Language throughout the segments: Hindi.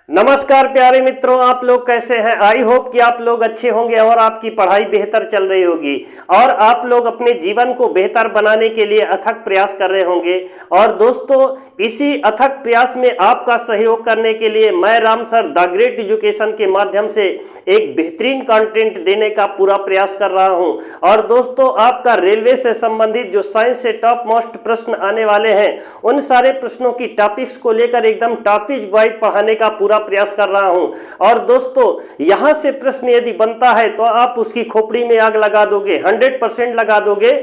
नमस्कार प्यारे मित्रों, आप लोग कैसे हैं। आई होप कि आप लोग अच्छे होंगे और आपकी पढ़ाई बेहतर चल रही होगी और आप लोग अपने जीवन को बेहतर बनाने के लिए अथक प्रयास कर रहे होंगे। और दोस्तों, इसी अथक प्रयास में आपका सहयोग करने के लिए मैं Ram sir the great education के माध्यम से एक बेहतरीन कंटेंट देने का पूरा प्रयास कर रहा हूं। और दोस्तों, आपका रेलवे से संबंधित जो साइंस से टॉप मोस्ट प्रश्न आने वाले हैं, उन सारे प्रश्नों की टॉपिक्स को लेकर एकदम टॉपिक वाइज पढ़ाने का पूरा प्रयास कर रहा हूं। और दोस्तों, यहां से प्रश्न यदि बनता है तो आप उसकी खोपड़ी में आग लगा दोगे, 100% लगा दोगे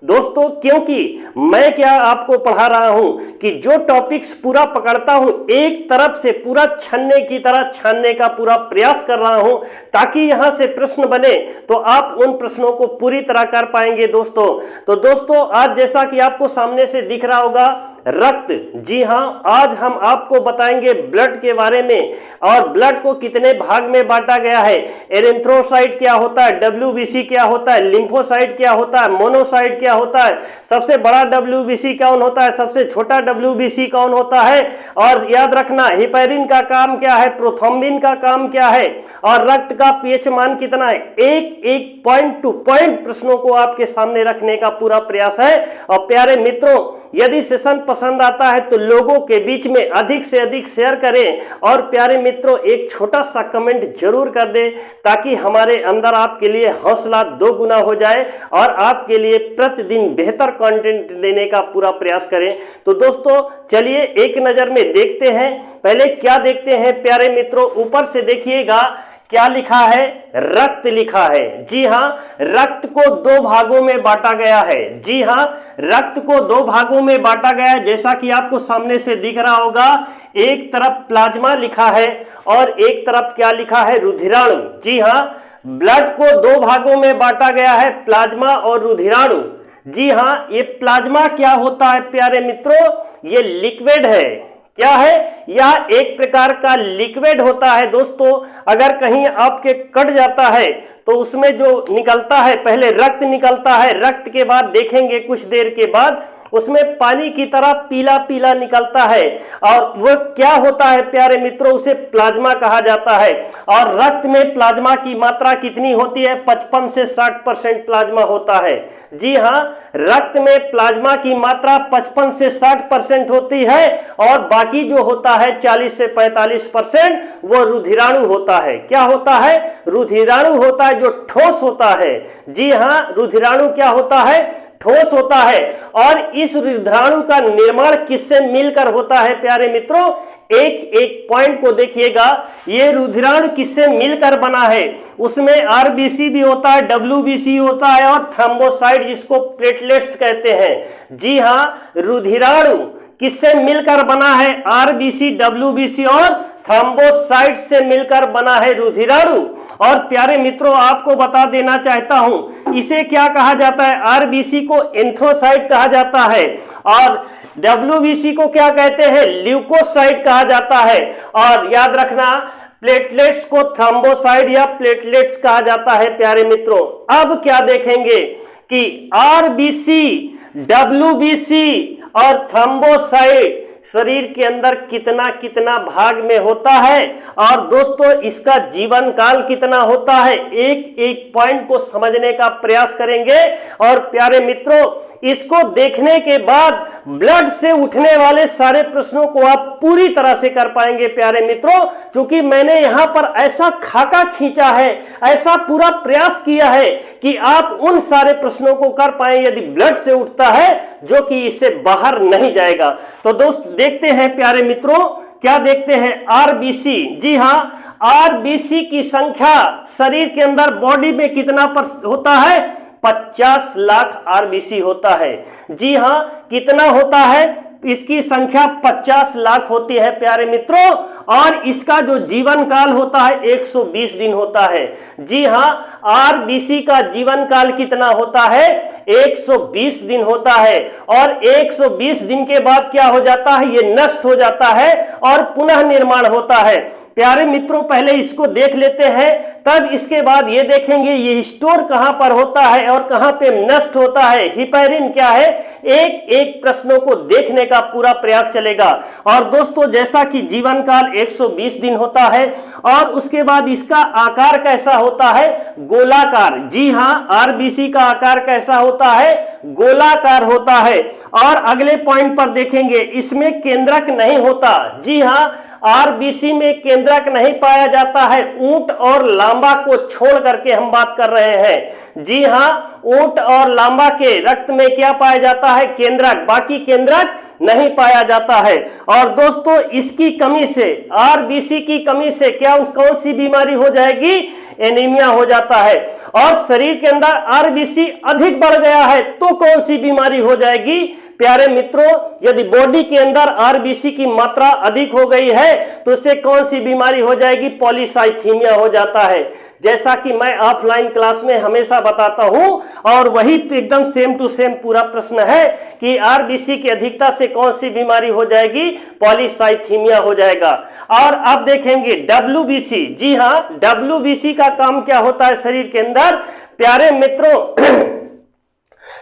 दोस्तों, क्योंकि मैं क्या आपको पढ़ा रहा हूं कि जो टॉपिक्स पूरा पकड़ता हूं, एक तरफ से पूरा छन्ने की तरह छानने का पूरा प्रयास कर रहा हूं, ताकि यहां से प्रश्न बने तो आप उन प्रश्नों को पूरी तरह कर पाएंगे दोस्तों। तो दोस्तों, आज जैसा कि आपको सामने से दिख रहा होगा, रक्त, जी हाँ, आज हम आपको बताएंगे ब्लड के बारे में और ब्लड को कितने भाग में बांटा गया है। एरिथ्रोसाइट क्या होता है, डब्ल्यूबीसी क्या होता है, लिम्फोसाइट क्या होता है, मोनोसाइट क्या होता है, सबसे बड़ा डब्ल्यूबीसी कौन होता है, सबसे छोटा डब्ल्यूबीसी कौन होता है, और याद रखना हेपेरिन का काम क्या है, प्रोथ्रोम्बिन का काम क्या है, और रक्त का पीएच मान कितना है। एक एक पॉइंट टू पॉइंट प्रश्नों को आपके सामने रखने का पूरा प्रयास है। और प्यारे मित्रों, यदि सेशन पसंद आता है तो लोगों के बीच में अधिक से अधिक शेयर करें और प्यारे मित्रों एक छोटा सा कमेंट जरूर कर दें, ताकि हमारे अंदर आपके लिए हौसला 2 गुना हो जाए और आपके लिए प्रतिदिन बेहतर कंटेंट देने का पूरा प्रयास करें। तो दोस्तों, चलिए एक नजर में देखते हैं। पहले क्या देखते हैं प्यारे मित्रों, ऊपर से देखिएगा क्या लिखा है, रक्त लिखा है। जी हां, रक्त को 2 भागों में बांटा गया है। जी हां, रक्त को 2 भागों में बांटा गया है, जैसा कि आपको सामने से दिख रहा होगा। एक तरफ प्लाज्मा लिखा है और एक तरफ क्या लिखा है, रुधिराणु। जी हां, ब्लड को 2 भागों में बांटा गया है, प्लाज्मा और रुधिराणु। जी हां, ये प्लाज्मा क्या होता है प्यारे मित्रों, ये लिक्विड है। क्या है, यह एक प्रकार का लिक्विड होता है दोस्तों। अगर कहीं आपके कट जाता है तो उसमें जो निकलता है, पहले रक्त निकलता है, रक्त के बाद देखेंगे कुछ देर के बाद उसमें पानी की तरह पीला पीला निकलता है, और वो क्या होता है प्यारे मित्रों, उसे प्लाज्मा कहा जाता है। और रक्त में प्लाज्मा की मात्रा कितनी होती है, 55 से 60% प्लाज्मा होता है। जी हाँ, रक्त में प्लाज्मा की मात्रा 55 से 60% होती है और बाकी जो होता है 40 से 45% वो रुधिराणु होता है। क्या होता है, रुधिराणु होता है, जो ठोस होता है। जी हाँ, रुधिराणु क्या होता है, ठोस होता है। और इस रुधिराणु का निर्माण किससे मिलकर होता है प्यारे मित्रों, एक एक पॉइंट को देखिएगा। ये रुधिराणु किससे मिलकर बना है, उसमें आरबीसी भी होता है, डब्ल्यूबीसी होता है और थ्रोम्बोसाइट, जिसको प्लेटलेट्स कहते हैं। जी हाँ, रुधिराणु किससे मिलकर बना है, आरबीसी, डब्ल्यूबीसी और थ्रोम्बोसाइट से मिलकर बना है रुधिराणु। और प्यारे मित्रों, आपको बता देना चाहता हूं, इसे क्या कहा जाता है, आरबीसी को एंथ्रोसाइट कहा जाता है और डब्ल्यूबीसी को क्या कहते हैं, ल्यूकोसाइट कहा जाता है। और याद रखना, प्लेटलेट्स को थ्रोम्बोसाइट या प्लेटलेट्स कहा जाता है प्यारे मित्रों। अब क्या देखेंगे कि आरबीसी, डब्ल्यूबीसी और थ्रोम्बोसाइट शरीर के अंदर कितना कितना भाग में होता है, और दोस्तों इसका जीवन काल कितना होता है, एक एक पॉइंट को समझने का प्रयास करेंगे। और प्यारे मित्रों, इसको देखने के बाद ब्लड से उठने वाले सारे प्रश्नों को आप पूरी तरह से कर पाएंगे प्यारे मित्रों, क्योंकि मैंने यहां पर ऐसा खाका खींचा है, ऐसा पूरा प्रयास किया है कि आप उन सारे प्रश्नों को कर पाए यदि ब्लड से उठता है, जो कि इससे बाहर नहीं जाएगा। तो दोस्त देखते हैं प्यारे मित्रों, क्या देखते हैं, आरबीसी। जी हाँ, आरबीसी की संख्या शरीर के अंदर बॉडी में कितना होता है, 50 लाख आरबीसी होता है। जी हाँ, कितना होता है, इसकी संख्या 50 लाख होती है प्यारे मित्रों। और इसका जो जीवन काल होता है 120 दिन होता है। जी हाँ, आरबीसी का जीवन काल कितना होता है, 120 दिन होता है। और 120 दिन के बाद क्या हो जाता है, ये नष्ट हो जाता है और पुनः निर्माण होता है। प्यारे मित्रों, पहले इसको देख लेते हैं, तब इसके बाद ये देखेंगे ये स्टोर कहां पर होता है और कहां पे नष्ट होता है, हिपेरिन क्या है। एक एक प्रश्नों को देखने का पूरा प्रयास चलेगा। और दोस्तों जैसा कि जीवन काल 120 दिन होता है और उसके बाद इसका आकार कैसा होता है, गोलाकार। जी हाँ, आरबीसी का आकार कैसा होता है, गोलाकार होता है। और अगले पॉइंट पर देखेंगे इसमें केंद्रक नहीं होता। जी हाँ, आरबीसी में केंद्रक नहीं पाया जाता है। ऊंट और लांबा को छोड़ करके हम बात कर रहे हैं। जी हाँ, ऊंट और लांबा के रक्त में क्या पाया जाता है, केंद्रक, बाकी केंद्रक नहीं पाया जाता है। और दोस्तों इसकी कमी से, आरबीसी की कमी से क्या कौन सी बीमारी हो जाएगी, एनीमिया हो जाता है। और शरीर के अंदर आरबीसी अधिक बढ़ गया है तो कौन सी बीमारी हो जाएगी, प्यारे मित्रों, यदि बॉडी के अंदर आरबीसी की मात्रा अधिक हो गई है तो उससे कौन सी बीमारी हो जाएगी, पॉलीसाइथीमिया हो जाता है। जैसा कि मैं ऑफलाइन क्लास में हमेशा बताता हूं और वही तो एकदम सेम टू सेम पूरा प्रश्न है कि आरबीसी की अधिकता से कौन सी बीमारी हो जाएगी, पॉलीसाइथीमिया हो जाएगा। और अब देखेंगे डब्ल्यूबीसी। जी हां, डब्ल्यूबीसी का काम क्या होता है शरीर के अंदर, प्यारे मित्रों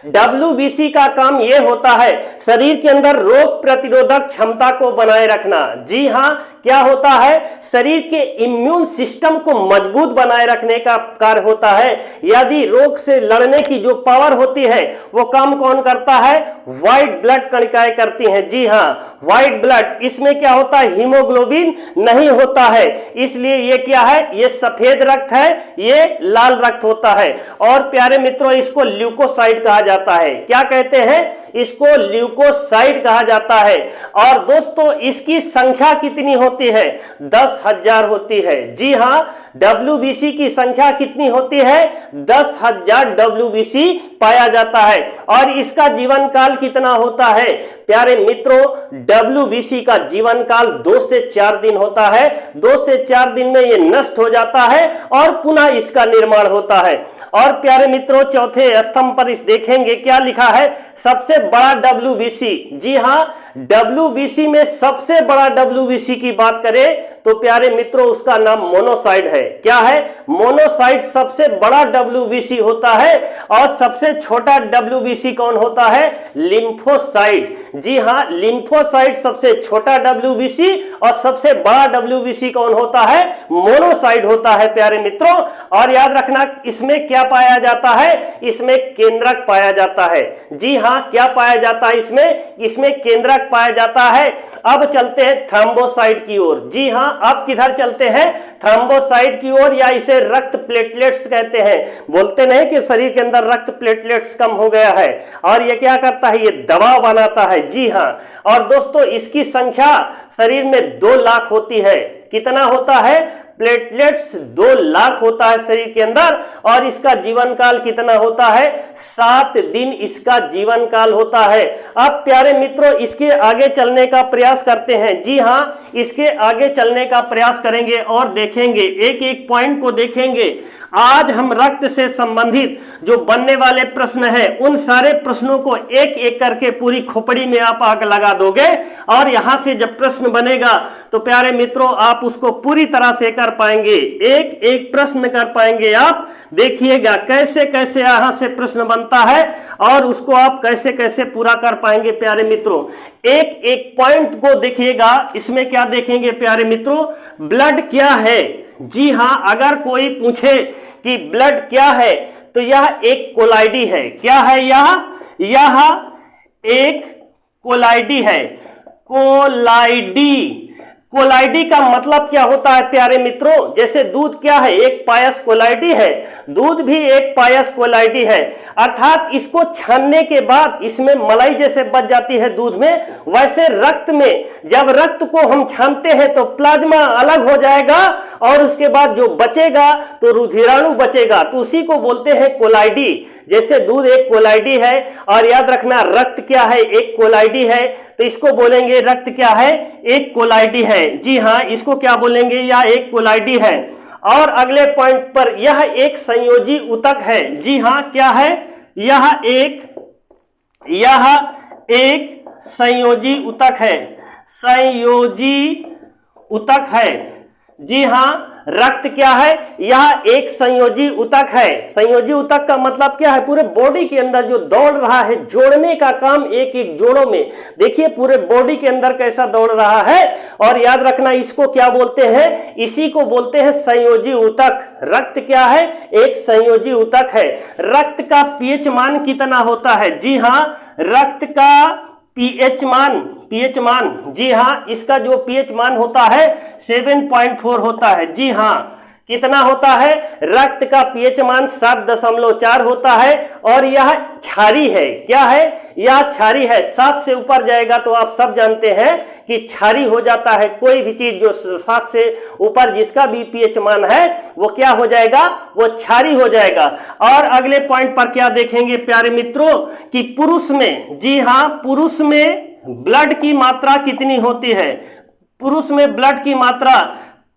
डब्ल्यूबीसी का काम यह होता है शरीर के अंदर रोग प्रतिरोधक क्षमता को बनाए रखना। जी हां, क्या होता है, शरीर के इम्यून सिस्टम को मजबूत बनाए रखने का कार्य होता है। यदि रोग से लड़ने की जो पावर होती है वो काम कौन करता है, व्हाइट ब्लड कणिकाएं करती हैं। जी हां, व्हाइट ब्लड, इसमें क्या होता है, हीमोग्लोबिन नहीं होता है, इसलिए ये क्या है, ये सफेद रक्त है, ये लाल रक्त होता है। और प्यारे मित्रों इसको ल्यूकोसाइड कहा जाता है। क्या कहते हैं, इसको ल्यूकोसाइड कहा जाता है। और दोस्तों इसकी संख्या कितनी होती है, 10,000 होती है। जी हां, डब्ल्यूबीसी की संख्या कितनी होती है, 10,000 डब्ल्यूबीसी पाया जाता है। और इसका जीवन काल कितना होता है, प्यारे मित्रों, डब्ल्यूबीसी का जीवन काल 2 से 4 दिन होता है। 2 से 4 दिन में ये नष्ट हो जाता है और पुनः इसका निर्माण होता है। और प्यारे मित्रों चौथे स्तंभ पर इस देखेंगे क्या लिखा है, सबसे बड़ा डब्ल्यूबीसी। जी हां, डब्ल्यूबीसी में सबसे बड़ा डब्ल्यूबीसी की बात करें तो प्यारे मित्रों उसका नाम मोनोसाइट है। क्या है, मोनोसाइट सबसे बड़ा डब्ल्यूबीसी होता है। और सबसे छोटा डब्ल्यूबीसी कौन होता है, लिम्फोसाइट। जी हां, लिम्फोसाइट सबसे छोटा डब्ल्यूबीसी और सबसे बड़ा डब्ल्यूबीसी कौन होता है, मोनोसाइट होता है प्यारे मित्रों। और याद रखना इसमें क्या पाया जाता है, इसमें केंद्रक पाया जाता है। जी हां, क्या पाया जाता है, इसमें केंद्रक पाया जाता है। अब चलते हैं थ्रोम्बोसाइट की ओर। जी हां, अब किधर चलते हैं, थ्रोम्बोसाइट की ओर, या इसे रक्त प्लेटलेट्स कहते हैं। बोलते नहीं कि शरीर के अंदर रक्त प्लेटलेट्स कम हो गया है, और ये क्या करता है, ये दबाव बनाता है। जी हां, और दोस्तों इसकी संख्या शरीर में 2 लाख होती है। कितना होता है, प्लेटलेट्स 2 लाख होता है शरीर के अंदर। और इसका जीवन काल कितना होता है, 7 दिन इसका जीवन काल होता है। अब प्यारे मित्रों इसके आगे चलने का प्रयास करते हैं। जी हां, इसके आगे चलने का प्रयास करेंगे और देखेंगे, एक एक पॉइंट को देखेंगे। आज हम रक्त से संबंधित जो बनने वाले प्रश्न हैं उन सारे प्रश्नों को एक एक करके पूरी खोपड़ी में आप आग लगा दोगे, और यहां से जब प्रश्न बनेगा तो प्यारे मित्रों आप उसको पूरी तरह से कर पाएंगे, एक एक प्रश्न कर पाएंगे। आप देखिएगा कैसे कैसे यहां से प्रश्न बनता है और उसको आप कैसे कैसे पूरा कर पाएंगे प्यारे मित्रों। एक एक पॉइंट को देखिएगा। इसमें क्या देखेंगे प्यारे मित्रों, ब्लड क्या है। जी हां, अगर कोई पूछे कि ब्लड क्या है तो यह एक कोलाइडी है। क्या है यह एक कोलाइडी है। कोलाइडी का मतलब क्या होता है प्यारे मित्रों, जैसे दूध क्या है, एक पायस कोलाइडी है, दूध भी एक पायस कोलाइडी है। अर्थात इसको छानने के बाद इसमें मलाई जैसे बच जाती है दूध में, वैसे रक्त में जब रक्त को हम छानते हैं तो प्लाज्मा अलग हो जाएगा और उसके बाद जो बचेगा तो रुधिराणु बचेगा, तो उसी को बोलते हैं कोलाइडी। जैसे दूध एक कोलाइडी है, और याद रखना रक्त क्या है, एक कोलाइडी है, तो इसको बोलेंगे रक्त क्या है, एक कोलाइडी है। जी हाँ, इसको क्या बोलेंगे, यह एक कोलाइडी है। और अगले पॉइंट पर यह एक संयोजी ऊतक है। जी हाँ, क्या है, यह एक संयोजी ऊतक है, संयोजी ऊतक है। जी हाँ, रक्त क्या है, यह एक संयोजी ऊतक है। संयोजी ऊतक का मतलब क्या है, पूरे बॉडी के अंदर जो दौड़ रहा है, जोड़ने का काम एक एक जोड़ों में, देखिए पूरे बॉडी के अंदर कैसा दौड़ रहा है। और याद रखना इसको क्या बोलते हैं, इसी को बोलते हैं संयोजी ऊतक। रक्त क्या है, एक संयोजी ऊतक है। रक्त का पीएच मान कितना होता है, जी हाँ, रक्त का पीएच मान, जी हाँ, इसका जो पीएच मान होता है 7.4 होता है। जी हाँ, कितना होता है, रक्त का पीएच मान 7.4 होता है। और यह क्षारी है, क्या है, यह क्षारी है। 7 से ऊपर जाएगा तो आप सब जानते हैं कि क्षारी हो जाता है। कोई भी चीज जो 7 से ऊपर जिसका भी पीएच मान है वो क्या हो जाएगा, वो क्षारी हो जाएगा। और अगले पॉइंट पर क्या देखेंगे प्यारे मित्रों कि पुरुष में, जी हाँ, पुरुष में ब्लड की मात्रा कितनी होती है, पुरुष में ब्लड की मात्रा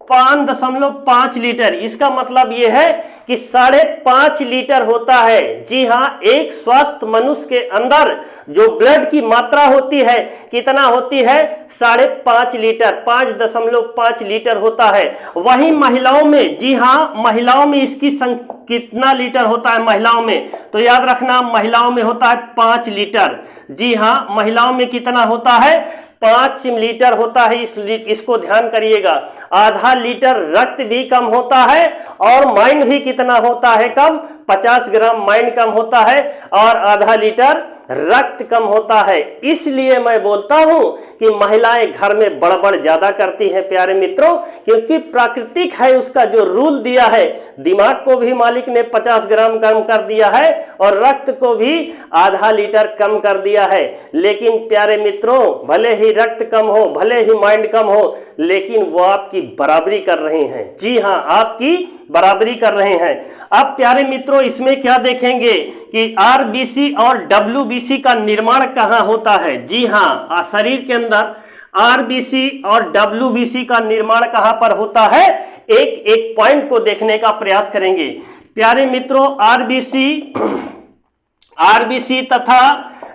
5.5 लीटर। इसका मतलब यह है कि 5.5 लीटर होता है। जी हाँ, एक स्वस्थ मनुष्य के अंदर जो ब्लड की मात्रा होती है कितना होती है, 5.5 लीटर, 5.5 लीटर होता है। वहीं महिलाओं में, जी हाँ, महिलाओं में इसकी कितना लीटर होता है महिलाओं में, तो याद रखना महिलाओं में होता है 5 लीटर। जी हाँ, महिलाओं में कितना होता है, 5 लीटर होता है। इसको ध्यान करिएगा। आधा लीटर रक्त भी कम होता है और माइंड भी कितना होता है, कम, 50 ग्राम माइंड कम होता है और आधा लीटर रक्त कम होता है। इसलिए मैं बोलता हूं कि महिलाएं घर में बड़बड़ ज्यादा करती हैं प्यारे मित्रों, क्योंकि प्राकृतिक है उसका जो रूल दिया है। दिमाग को भी मालिक ने 50 ग्राम कम कर दिया है और रक्त को भी आधा लीटर कम कर दिया है। लेकिन प्यारे मित्रों, भले ही रक्त कम हो, भले ही माइंड कम हो, लेकिन वो आपकी बराबरी कर रहे हैं। जी हाँ, आपकी बराबरी कर रहे हैं। अब प्यारे मित्रों इसमें क्या देखेंगे कि आरबीसी और डब्ल्यूबीसी का निर्माण कहाँ होता है। जी हाँ, शरीर के अंदर आरबीसी और डब्ल्यूबीसी का निर्माण कहाँ पर होता है, एक एक पॉइंट को देखने का प्रयास करेंगे प्यारे मित्रों। आरबीसी तथा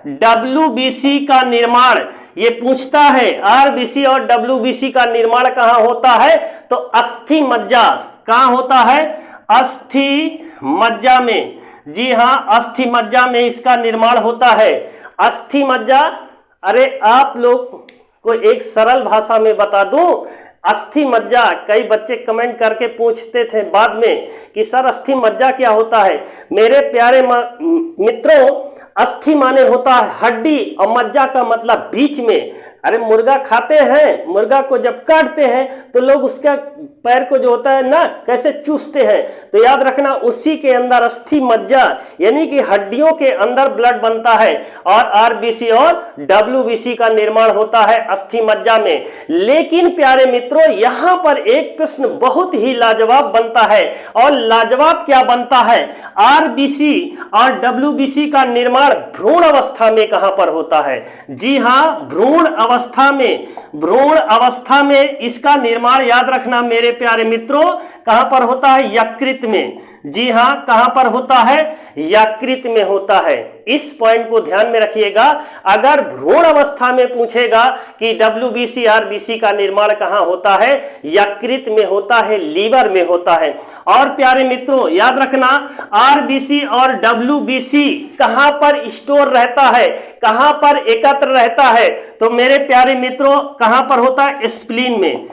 डब्ल्यूबीसी का निर्माण ये पूछता है, आरबीसी और डब्ल्यूबीसी का निर्माण कहाँ होता है, तो अस्थि मज्जा। कहाँ होता है, अस्थि मज्जा में। जी हाँ, अस्थि मज्जा में इसका निर्माण होता है। अस्थि मज्जा, अरे आप लोग को एक सरल भाषा में बता दूं, अस्थि मज्जा, कई बच्चे कमेंट करके पूछते थे बाद में कि सर अस्थि मज्जा क्या होता है। मेरे प्यारे मित्रों, अस्थि माने होता है हड्डी और मज्जा का मतलब बीच में। अरे मुर्गा खाते हैं, मुर्गा को जब काटते हैं तो लोग उसका पैर को जो होता है ना कैसे चूसते हैं, तो याद रखना उसी के अंदर अस्थि मज्जा यानी कि हड्डियों के अंदर ब्लड बनता है और आरबीसी और डब्ल्यूबीसी का निर्माण होता है अस्थि मज्जा में। लेकिन प्यारे मित्रों, यहाँ पर एक प्रश्न बहुत ही लाजवाब बनता है। और लाजवाब क्या बनता है, आरबीसी और डब्ल्यूबीसी का निर्माण भ्रूण अवस्था में कहां पर होता है। जी हां, भ्रूण अवस्था में इसका निर्माण याद रखना मेरे प्यारे मित्रों कहां पर होता है, यकृत में। जी हां, कहां पर होता है, यकृत में होता है। इस पॉइंट को ध्यान में रखिएगा। अगर भ्रूण अवस्था में पूछेगा कि डब्ल्यूबीसी आरबीसी का निर्माण कहां होता है, यकृत में होता है, लीवर में होता है। और प्यारे मित्रों याद रखना, आरबीसी और डब्ल्यूबीसी कहां पर स्टोर रहता है, कहां पर एकत्र रहता है, तो मेरे प्यारे मित्रों कहां पर होता है, स्प्लीन में।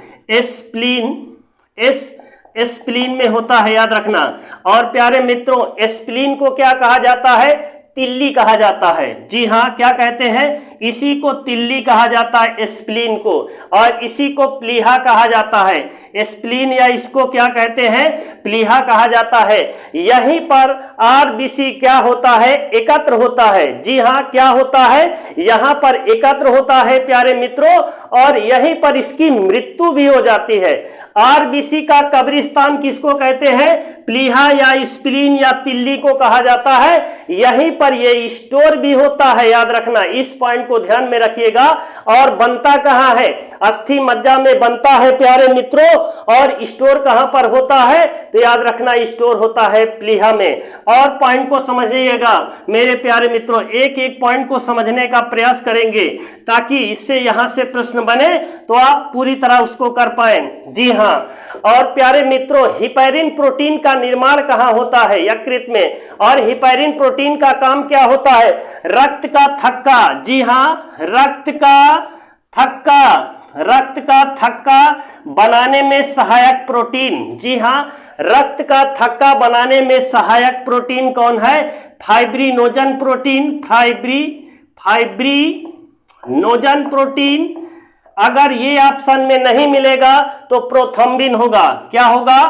स्प्लीन में होता है, याद रखना। और प्यारे मित्रों, स्प्लीन को क्या कहा जाता है, तिल्ली कहा जाता है। जी हाँ, क्या कहते हैं, इसी को तिल्ली कहा जाता है, स्प्लीन को। और इसी को प्लीहा कहा जाता है। स्प्लीन या इसको क्या कहते हैं, प्लीहा कहा जाता है। यहीं पर आरबीसी क्या होता है, एकत्र होता है। जी हाँ, क्या होता है, यहाँ पर एकत्र होता है प्यारे मित्रों, और यहीं पर इसकी मृत्यु भी हो जाती है। आरबीसी का कब्रिस्तान किसको कहते हैं, प्लीहा या स्प्लीन या तिल्ली को कहा जाता है। यहीं पर ये स्टोर भी होता है, याद रखना, इस पॉइंट को ध्यान में रखिएगा। और बनता कहाँ है? अस्थि मज्जा में बनता है प्यारे मित्रों। और स्टोर कहां पर होता है? तो याद रखना स्टोर होता है प्लीहा में। और पॉइंट को समझिएगा मेरे प्यारे मित्रों, एक एक पॉइंट को समझने का प्रयास करेंगे ताकि इससे यहां से प्रश्न बने तो आप पूरी तरह उसको कर पाए। जी हां। और प्यारे मित्रों, हिपैरिन प्रोटीन का निर्माण कहां होता है? यकृत में। और हिपैरिन प्रोटीन का काम क्या होता है? रक्त का थक्का। जी हां, रक्त का थक्का बनाने में सहायक प्रोटीन। जी हां, रक्त का थक्का बनाने में सहायक प्रोटीन कौन है? Fibrinogen protein. Fibrinogen protein. अगर ये ऑप्शन में नहीं मिलेगा तो प्रोथ्रोम्बिन होगा। क्या होगा?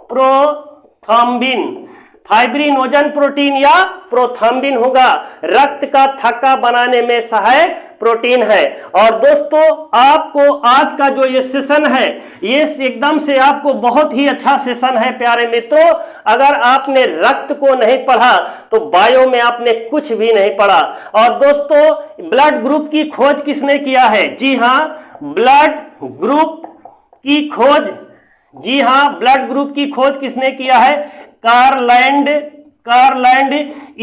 प्रोथ्रोम्बिन। फाइब्रिनोजन प्रोटीन या प्रोथ्रोम्बिन होगा। रक्त का थक्का बनाने में सहायक प्रोटीन है। और दोस्तों, आपको आज का जो ये सेशन है, ये एकदम से आपको बहुत ही अच्छा सेशन है प्यारे मित्रों। अगर आपने रक्त को नहीं पढ़ा तो बायो में आपने कुछ भी नहीं पढ़ा। और दोस्तों, ब्लड ग्रुप की खोज किसने किया है? जी हां, ब्लड ग्रुप की खोज। जी हां, ब्लड ग्रुप की खोज किसने किया है? कार्लैंड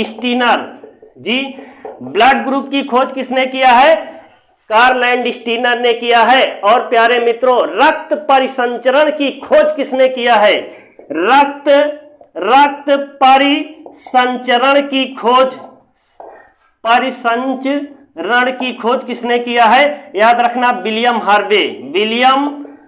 स्टीनर। जी, ब्लड ग्रुप की खोज किसने किया है? कार्लैंड स्टीनर ने किया है। और प्यारे मित्रों, रक्त परिसंचरण की खोज किसने किया है? रक्त परिसंचरण की खोज किसने किया है? याद रखना,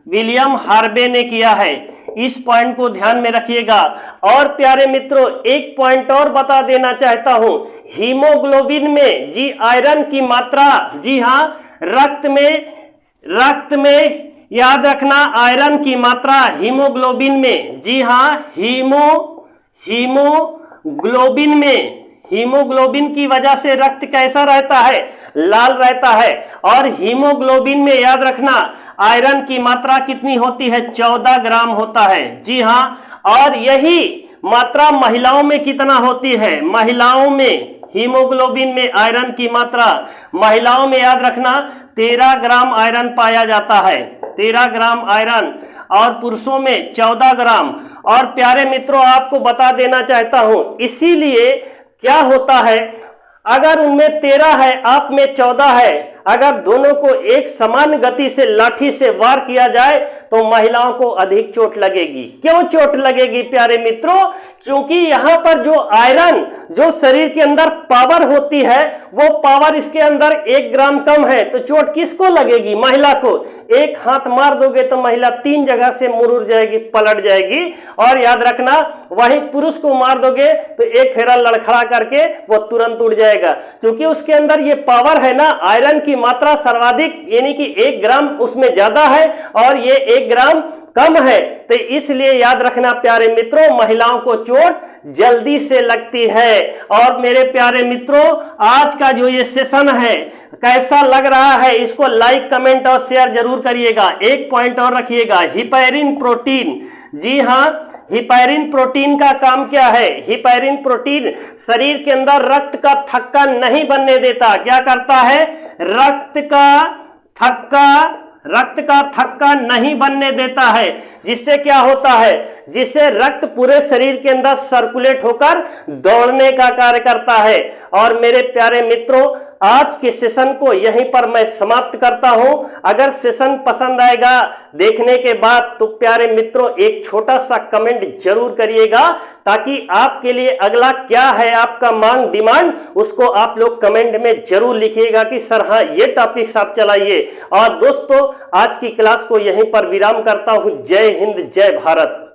विलियम हार्वे ने किया है। इस पॉइंट को ध्यान में रखिएगा। और प्यारे मित्रों, एक पॉइंट और बता देना चाहता हूं, हीमोग्लोबिन में जी आयरन की मात्रा। जी हां, रक्त में याद रखना आयरन की मात्रा हीमोग्लोबिन में। जी हां, हीमोग्लोबिन की वजह से रक्त कैसा रहता है? लाल रहता है। और हीमोग्लोबिन में याद रखना आयरन की मात्रा कितनी होती है? 14 ग्राम होता है। जी हां। और यही मात्रा महिलाओं में कितना होती है? महिलाओं में हीमोग्लोबिन में आयरन की मात्रा, महिलाओं में याद रखना 13 ग्राम आयरन पाया जाता है। 13 ग्राम आयरन। और पुरुषों में 14 ग्राम। और प्यारे मित्रों, आपको बता देना चाहता हूं, इसीलिए क्या होता है, अगर उनमें 13 है, आप में 14 है, अगर दोनों को एक समान गति से लाठी से वार किया जाए तो महिलाओं को अधिक चोट लगेगी। क्यों चोट लगेगी प्यारे मित्रों? क्योंकि यहां पर जो आयरन, जो शरीर के अंदर पावर होती है, वो पावर इसके अंदर 1 ग्राम कम है, तो चोट किसको लगेगी? महिला को। एक हाथ मार दोगे तो महिला 3 जगह से मुड़ुड़ जाएगी, पलट जाएगी। और याद रखना, वही पुरुष को मार दोगे तो एक फेरा लड़खड़ा करके वो तुरंत उड़ जाएगा, क्योंकि उसके अंदर ये पावर है ना, आयरन की मात्रा सर्वाधिक, यानी कि 1 ग्राम उसमें ज्यादा है और ये 1 ग्राम कम है। तो इसलिए याद रखना प्यारे मित्रों, महिलाओं को चोट जल्दी से लगती है। और मेरे प्यारे मित्रों, आज का जो ये सेशन है कैसा लग रहा है, इसको लाइक, कमेंट और शेयर जरूर करिएगा। एक पॉइंट और रखिएगा, हिपैरिन प्रोटीन। जी हां, हिपैरिन प्रोटीन का काम क्या है? हिपैरिन प्रोटीन शरीर के अंदर रक्त का थक्का नहीं बनने देता। क्या करता है? रक्त का थक्का नहीं बनने देता है। जिससे क्या होता है? जिससे रक्त पूरे शरीर के अंदर सर्कुलेट होकर दौड़ने का कार्य करता है। और मेरे प्यारे मित्रों, आज के सेशन को यहीं पर मैं समाप्त करता हूं। अगर सेशन पसंद आएगा देखने के बाद तो प्यारे मित्रों एक छोटा सा कमेंट जरूर करिएगा, ताकि आपके लिए अगला क्या है आपका मांग, डिमांड, उसको आप लोग कमेंट में जरूर लिखिएगा कि सर हाँ ये टॉपिक्स आप चलाइए। और दोस्तों, आज की क्लास को यहीं पर विराम करता हूं। जय हिंद, जय भारत।